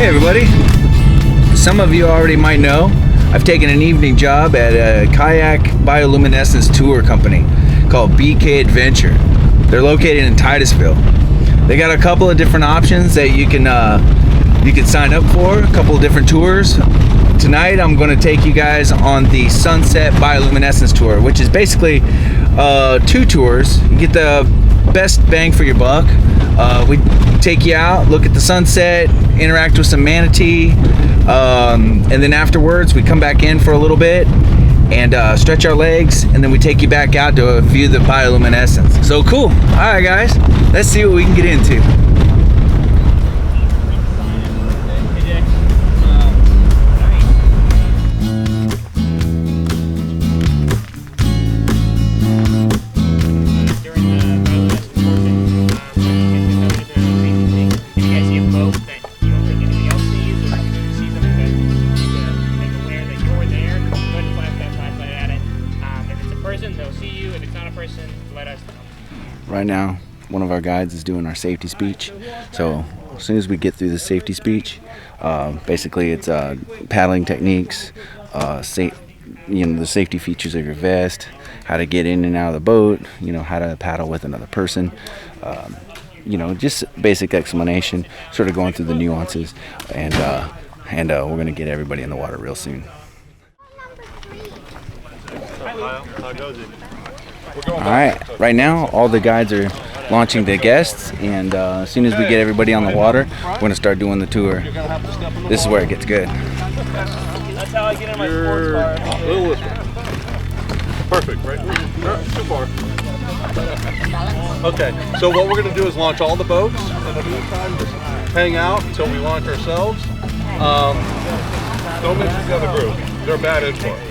Hey everybody, some of you already might know I've taken an evening job at a Kayak Bioluminescence tour company called BK Adventure. They're located in Titusville. They got a couple of different options that you can sign up for, a couple of different tours. Tonight I'm going to take you guys on the Sunset Bioluminescence tour, which is basically 2 tours. You get the best bang for your buck. We take you out, look at the sunset, interact with some manatee, and then afterwards we come back in for a little bit and stretch our legs, and then we take you back out to view the bioluminescence. So cool. Alright guys, let's see what we can get into. Right now, one of our guides is doing our safety speech. So as soon as we get through the safety speech, basically it's paddling techniques, the safety features of your vest, how to get in and out of the boat, how to paddle with another person, just basic explanation, sort of going through the nuances, and we're going to get everybody in the water real soon. Alright, right now all the guides are launching the guests, and as soon as we get everybody on the water, we're going to start doing the tour. This is where it gets good. That's how I get in my sports car. Perfect, right? Too far. Okay, so what we're going to do is launch all the boats. In the meantime, just hang out until we launch ourselves. Don't mix with the other group. They're bad influence.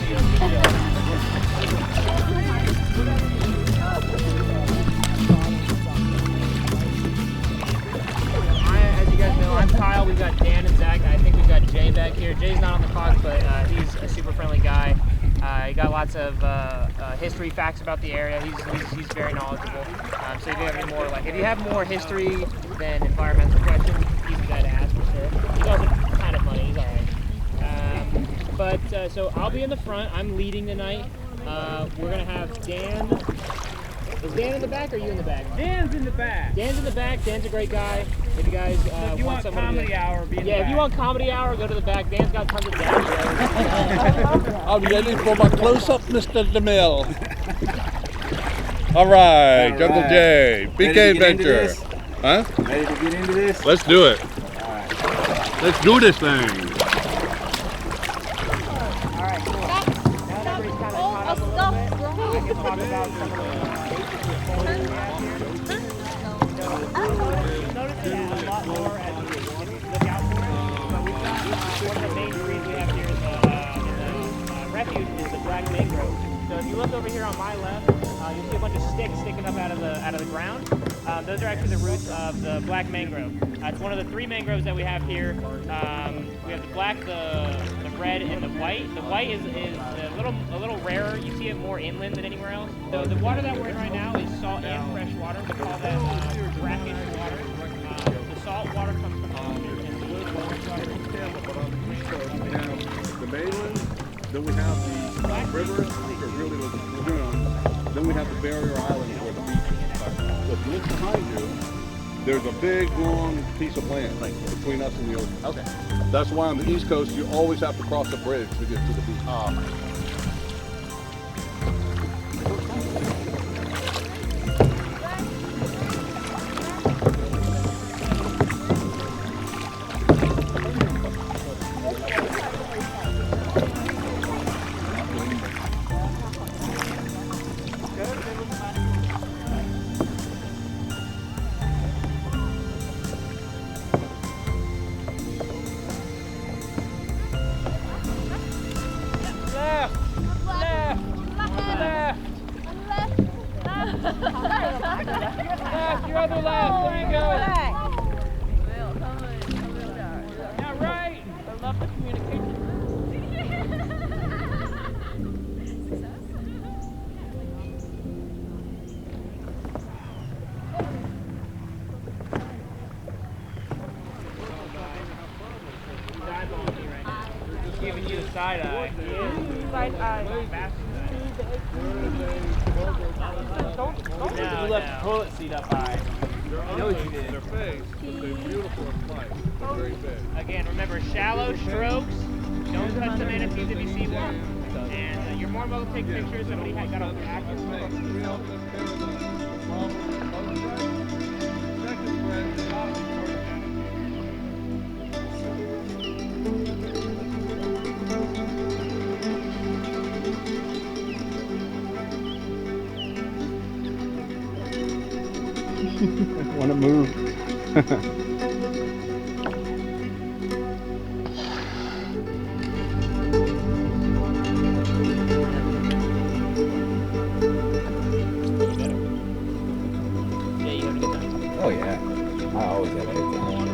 I'm Kyle, we've got Dan and Zach, I think we've got Jay back here. Jay's not on the clock, but he's a super friendly guy. He got lots of history facts about the area. He's very knowledgeable. So if you have any more, if you have more history than environmental questions, he's the guy to ask for sure. He's also kind of funny, he's alright. So I'll be in the front, I'm leading tonight. We're gonna have Dan. Is Dan in the back or are you in the back? Dan's in the back. Dan's in the back. Dan's a great guy. If you guys if you want comedy hour, be in the back. If you want comedy hour, go to the back. Dan's got tons of dad jokes. I'm ready for my close-up, Mr. DeMille. All right, Jungle Jay, BK Adventure. Huh? Ready to get into this? Let's do it. All right. Let's do this thing. All right, cool. Now that everybody's kind of caught up a little bit, I can talk about some of the photos we have here. You'll notice there's a lot more as you look out for it. But we've got one of the main trees we have here in the Refuge is the black mangrove. So if you look over here on my left, you'll see a bunch of sticks sticking up out of the ground. Those are actually the roots of the black mangrove. It's one of the 3 mangroves that we have here. We have the black, the red, and the white. The white is a little rarer. You see it more inland than anywhere else. So the water that we're in right now is salt and fresh water. We call that brackish water. The salt water comes from the ocean, and the blue water is But on the East Coast, we have the mainland, then we have the rivers, which are really lagoons, then we have the barrier island where the beach is. So if you look behind you, there's a big, long piece of land between us and the ocean. Okay. That's why on the East Coast, you always have to cross a bridge to get to the beach. Left, your other left, there you go. Now right. I love the communication. side eye. Side eye. Don't. You left the toilet seat up high. I know what you did. Their face, but they're beautiful in flight. They're very big. Again, remember, shallow strokes. Don't touch the manatees if you see one. And you're more welcome to take pictures. Somebody got an active Want to move? Oh yeah, I always have a good time.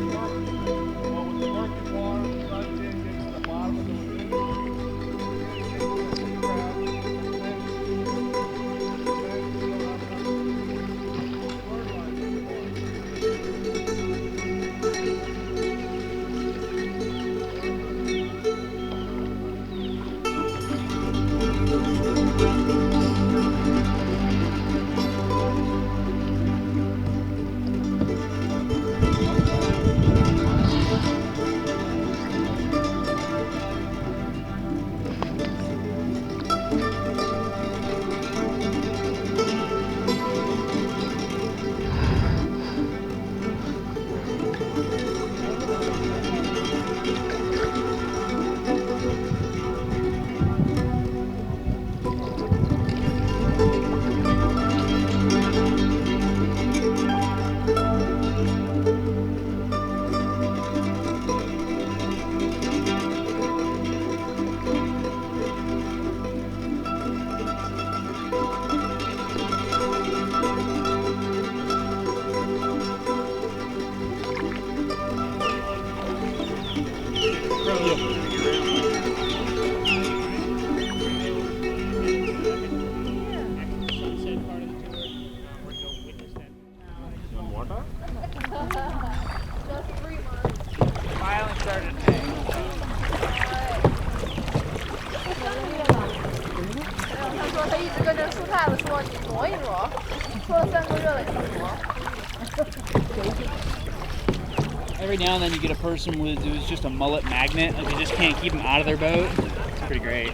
Every now and then you get a person who's just a mullet magnet, like they just can't keep them out of their boat. It's pretty great.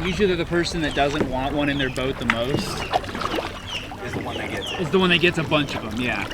Usually they're the person that doesn't want one in their boat the most. Is the one that gets it. Is the one that gets a bunch of them, yeah.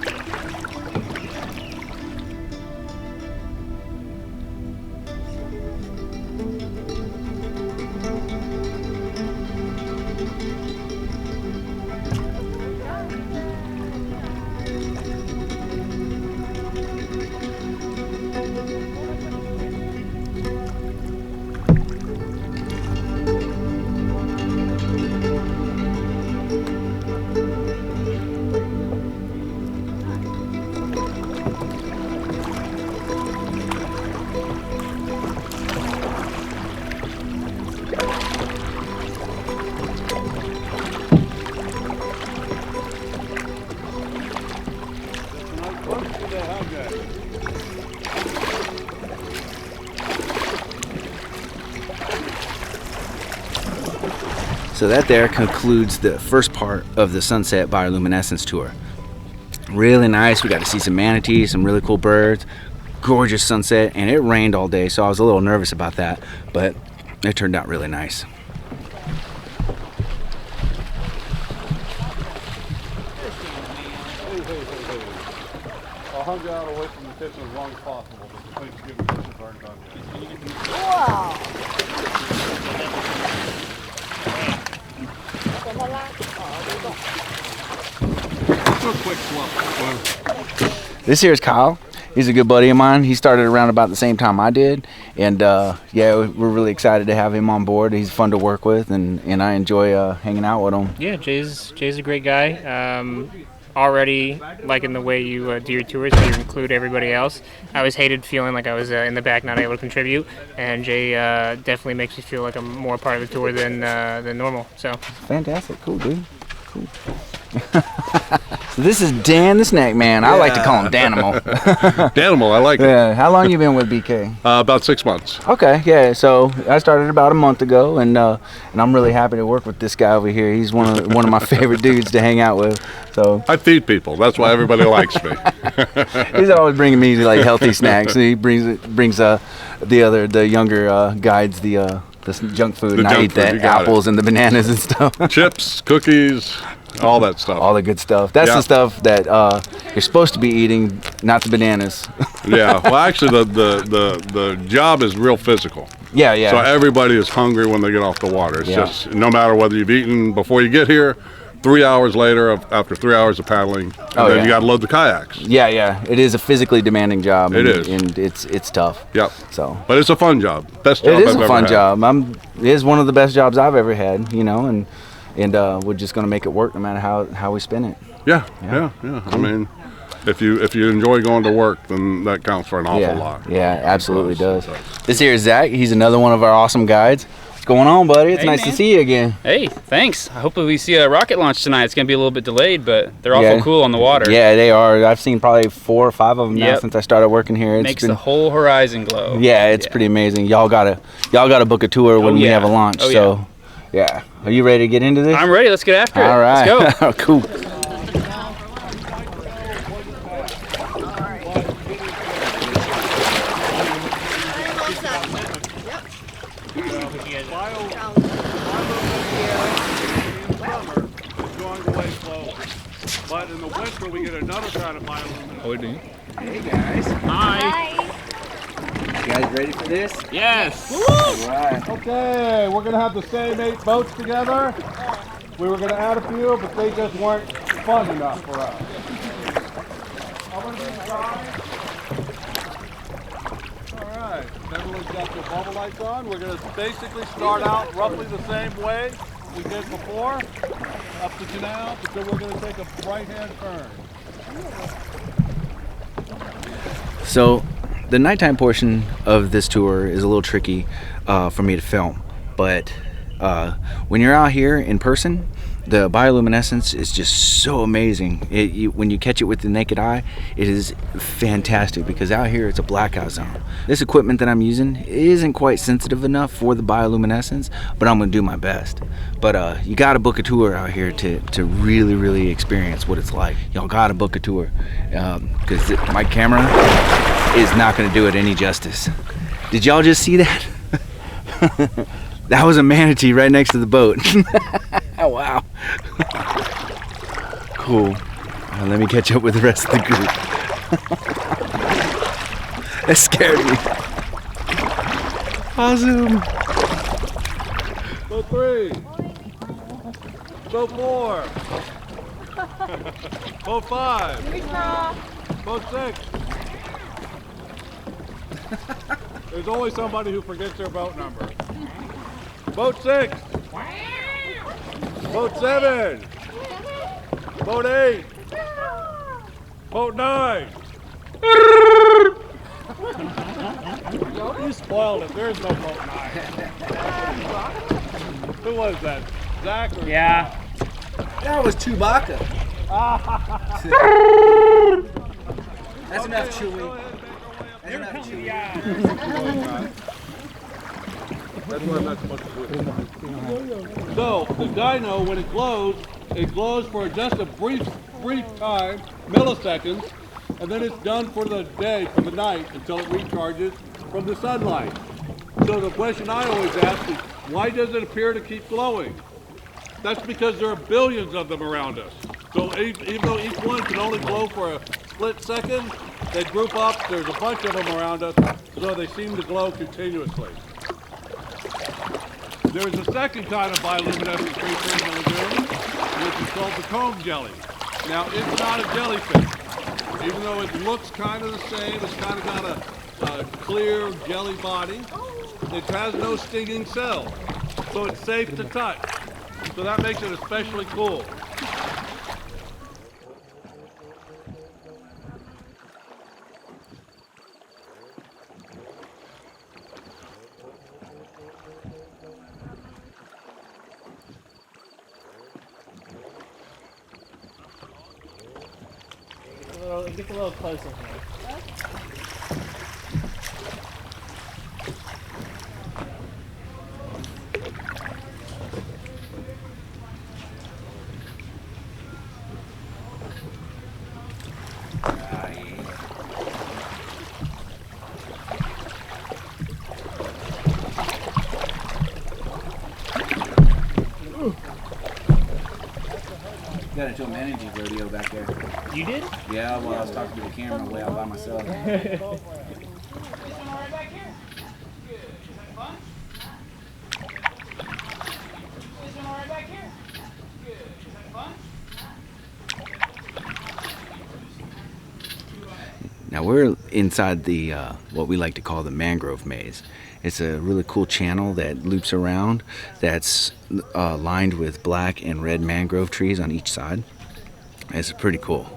So that there concludes the first part of the Sunset Bioluminescence tour. Really nice. We got to see some manatees, some really cool birds, gorgeous sunset, and it rained all day, so I was a little nervous about that, but it turned out really nice. I'll hug you out away from the kitchen as long as possible, but the Thanksgiving dishes aren't done yet. Wow. Do a quick swap. This here is Kyle. He's a good buddy of mine. He started around about the same time I did, and yeah, we're really excited to have him on board. He's fun to work with, and I enjoy hanging out with him. Yeah, Jay's a great guy. Already liking the way you do your tours, where you include everybody else. I always hated feeling like I was in the back, not able to contribute, and Jay definitely makes me feel like I'm more part of the tour than normal. So Fantastic, cool dude, cool. This is Dan the Snack Man. I like to call him Danimal. Danimal, I like it. Yeah. How long you been with BK? About 6 months. Okay. Yeah. So I started about a month ago, and I'm really happy to work with this guy over here. He's one of my favorite dudes to hang out with. So I feed people. That's why everybody likes me. he's always bringing me like healthy snacks. He brings the younger guides the junk food, and I eat the apples and the bananas and stuff. Chips, cookies, all that stuff. All the good stuff. That's the stuff that you're supposed to be eating, not the bananas. Yeah. Well, actually, the job is real physical. Yeah, yeah. So everybody is hungry when they get off the water. It's Yeah. just no matter whether you've eaten before you get here, 3 hours later, after 3 hours of paddling, and then you got to load the kayaks. Yeah, yeah. It is a physically demanding job. It is. And it's tough. Yep. So. But it's a fun job. Best job It is I've a fun ever had. job. It is one of the best jobs I've ever had, you know, and we're just gonna make it work no matter how we spin it. Yeah. I mean, if you enjoy going to work, then that counts for an awful Yeah, lot. yeah, absolutely does. This here is Zach. He's another one of our awesome guides. What's going on, buddy? It's Hey, nice to man. see you again. Hey, thanks. Hopefully we see a rocket launch tonight. It's going to be a little bit delayed, but they're awful cool on the water. Yeah, they are. I've seen probably 4 or 5 of them now Yep. since I started working here. It's Makes the whole horizon glow. Yeah, it's pretty amazing. Y'all gotta book a tour when we yeah. have a launch. Oh, so, yeah. Are you ready to get into this? I'm ready. Let's get after it. All right. Let's go. Cool. It's going away slowly. But in the winter, we get another kind of bioluminescence. Hey guys. Hi. You guys ready for this? Yes. All right. Okay, we're gonna have the same 8 boats together. We were gonna add a few, but they just weren't fun enough for us. I'm gonna be dry. All right, everyone's got their bubble lights on. We're gonna basically start out roughly the same way we did before, up the canal, but then we're gonna take a right-hand turn. So, the nighttime portion of this tour is a little tricky for me to film, but when you're out here in person, the bioluminescence is just so amazing. When you catch it with the naked eye, it is fantastic because out here it's a blackout zone. This equipment that I'm using isn't quite sensitive enough for the bioluminescence, but I'm gonna do my best. But you gotta book a tour out here to really, really experience what it's like. Y'all gotta book a tour because my camera is not gonna do it any justice. Did y'all just see that? That was a manatee right next to the boat. Oh, wow. Cool. Let me catch up with the rest of the group. That scared me. Awesome. Boat 3. Boat 4. Boat 5. Boat 6. There's always somebody who forgets their boat number. Boat 6. Boat 7. Boat 8. Boat 9. You spoiled it. There's no boat 9. Who was that? Zach or Yeah. That was Chewbacca. That's enough, Chewie. That's enough, Chewie. That's what I'm not supposed to do. So, the dino, when it glows for just a brief time, milliseconds, and then it's done for the day, for the night, until it recharges from the sunlight. So the question I always ask is, why does it appear to keep glowing? That's because there are billions of them around us. So even though each one can only glow for a split second, they group up, there's a bunch of them around us, so they seem to glow continuously. There's a second kind of bioluminescent creature in the lagoon, which is called the comb jelly. Now, it's not a jellyfish. Even though it looks kind of the same, it's kind of got a clear jelly body. It has no stinging cells, so it's safe to touch. So that makes it especially cool. It gets a little closer here. Got into a Manatee rodeo back there. You did? Yeah, well, I was talking to the camera way out by myself. Now we're inside the what we like to call the mangrove maze. It's a really cool channel that loops around that's lined with black and red mangrove trees on each side. It's pretty cool.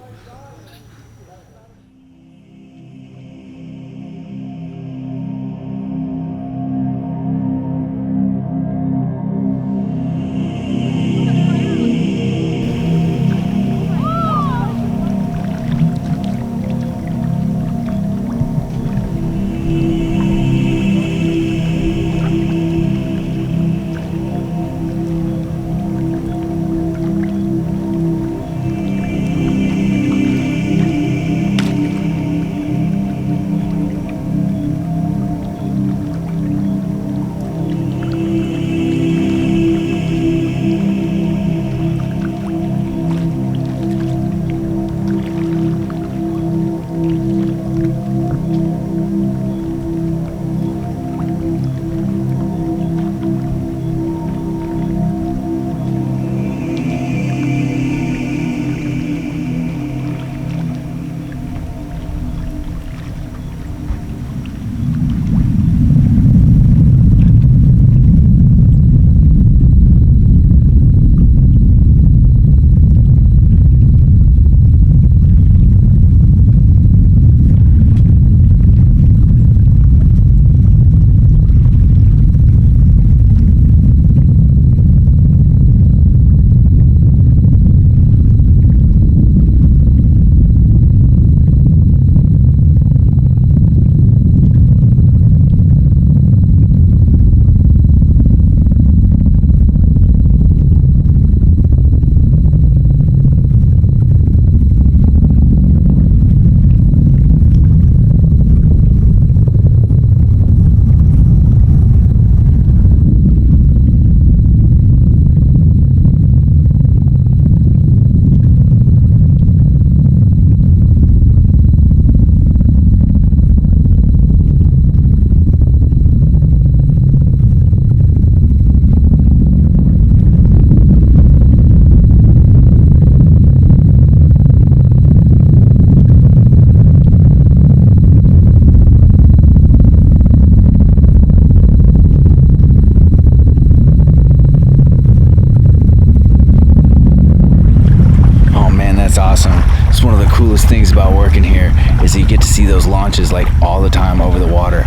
Things about working here is that you get to see those launches like all the time over the water.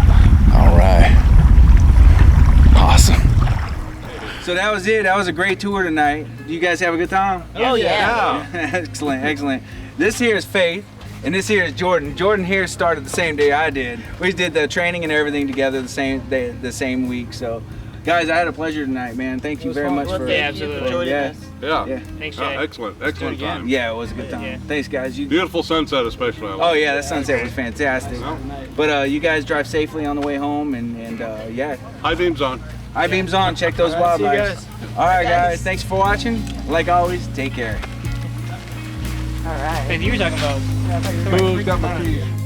All right, awesome. So that was it. That was a great tour tonight. You guys have a good time? Oh yeah. Excellent, excellent. This here is Faith, and this here is Jordan. Jordan here started the same day I did. We did the training and everything together the same day, the same week. So, guys, I had a pleasure tonight, man. Thank you very much for absolutely. Yeah. Yeah. Thanks, Jay. Excellent time. Yeah, it was a good time. Yeah. Thanks, guys. Beautiful sunset, especially. Oh yeah, that sunset was fantastic. But you guys drive safely on the way home, and yeah. High beams on. High beams on. Check those wildlife. All right, guys. Thanks for watching. Like always, take care. All right. And you were talking about. Who's got my keys?